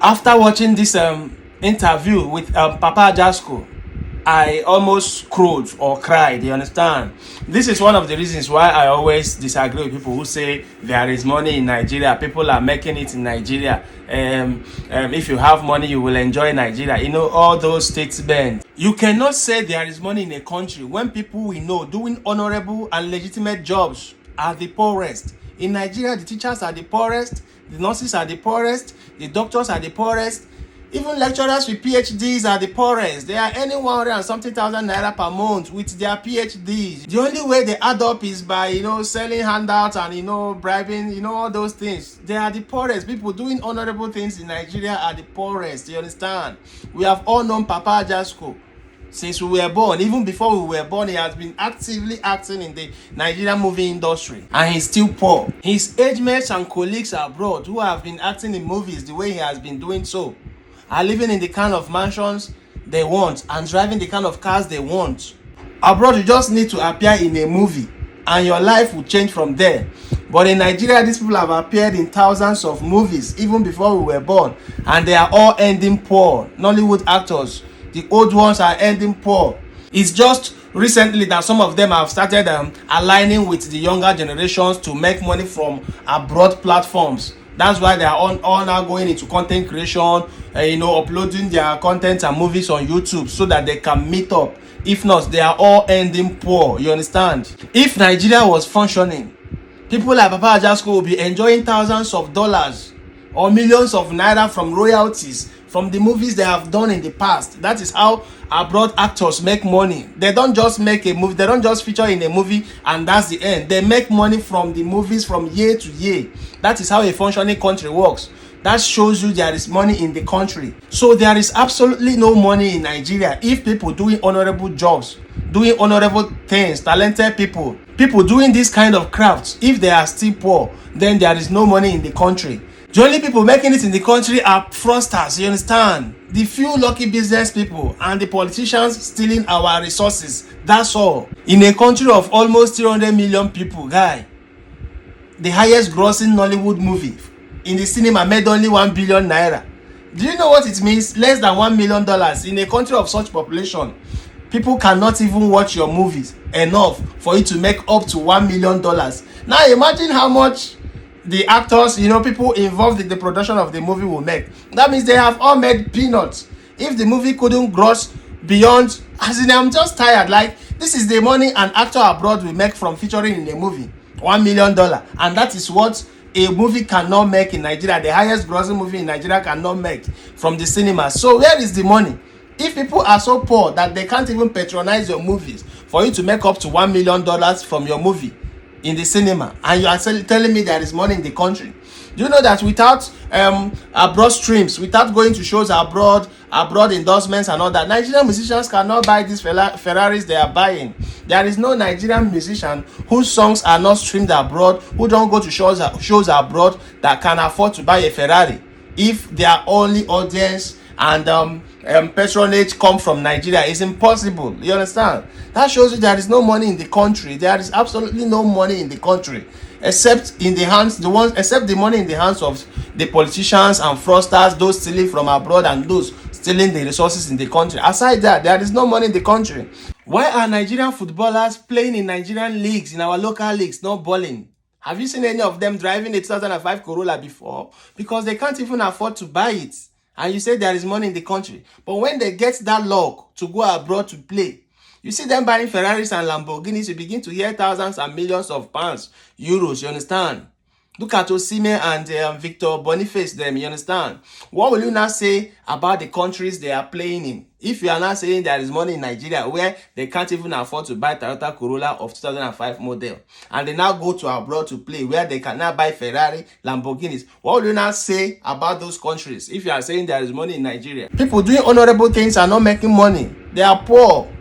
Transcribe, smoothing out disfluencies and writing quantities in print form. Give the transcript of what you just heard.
After watching this interview with Papa Ajasco, I almost crowed or cried. You understand? This is one of the reasons why I always disagree with people who say there is money in Nigeria. People are making it in Nigeria. If you have money, you will enjoy Nigeria. You know, all those statements. You cannot say there is money in a country when people we know doing honorable and legitimate jobs are the poorest. In Nigeria, the teachers are the poorest, the nurses are the poorest, the doctors are the poorest. Even lecturers with PhDs are the poorest. They are earning 100 and something thousand naira per month with their PhDs. The only way they add up is by, selling handouts and, bribing, all those things. They are the poorest. People doing honorable things in Nigeria are the poorest. You understand? We have all known Papa Ajasco since we were born. Even before we were born, he has been actively acting in the Nigerian movie industry, and he's still poor. His age mates and colleagues abroad who have been acting in movies the way he has been doing so are living in the kind of mansions they want and driving the kind of cars they want. Abroad, you just need to appear in a movie and your life will change from there. But in Nigeria, these people have appeared in thousands of movies even before we were born, and they are all ending poor. Nollywood actors, the old ones, are ending poor. It's just recently that some of them have started aligning with the younger generations to make money from abroad platforms. That's why they are all now going into content creation, uploading their content and movies on YouTube so that they can meet up. If not, they are all ending poor. You understand? If Nigeria was functioning, people like Papa Ajasco will be enjoying thousands of dollars or millions of naira from royalties from the movies they have done in the past. That is how abroad actors make money. They don't just make a movie, they don't just feature in a movie and that's the end. They make money from the movies from year to year. That is how a functioning country works. That shows you there is money in the country. So there is absolutely no money in Nigeria if people doing honorable jobs, doing honorable things, talented people doing this kind of crafts, if they are still poor, then there is no money in the country. The only people making it in the country are fraudsters, you understand? The few lucky business people and the politicians stealing our resources. That's all. In a country of almost 300 million people, guy, the highest grossing Nollywood movie in the cinema made only 1 billion naira. Do you know what it means? Less than $1 million in a country of such population. People cannot even watch your movies enough for you to make up to $1 million. Now imagine how much the actors, people involved in the production of the movie will make. That means they have all made peanuts. If the movie couldn't gross beyond, I'm just tired. Like, this is the money an actor abroad will make from featuring in a movie. $1 million. And that is what a movie cannot make in Nigeria. The highest grossing movie in Nigeria cannot make from the cinema. So where is the money? If people are so poor that they can't even patronize your movies for you to make up to $1 million from your movie in the cinema, and you are telling me there is money in the country, do you know that without abroad streams, without going to shows abroad endorsements and all that, Nigerian musicians cannot buy these Ferraris they are buying? There is no Nigerian musician whose songs are not streamed abroad, who don't go to shows abroad, that can afford to buy a Ferrari if their only audience and patronage come from Nigeria. It's impossible. You understand? That shows you there is no money in the country. There is absolutely no money in the country, except the money in the hands of the politicians and fraudsters, those stealing from abroad and those stealing the resources in the country. Aside that, there is no money in the country. Why are Nigerian footballers playing in Nigerian leagues, in our local leagues, not balling? Have you seen any of them driving a 2005 Corolla before? Because they can't even afford to buy it. And you say there is money in the country. But when they get that luck to go abroad to play, you see them buying Ferraris and Lamborghinis, you begin to hear thousands and millions of pounds, euros, you understand? Look at Osimhen and Victor Boniface them, you understand? What will you now say about the countries they are playing in? If you are not saying there is money in Nigeria where they can't even afford to buy Toyota Corolla of 2005 model, and they now go to abroad to play where they can now buy Ferrari, Lamborghinis, what will you now say about those countries if you are saying there is money in Nigeria? People doing honorable things are not making money. They are poor.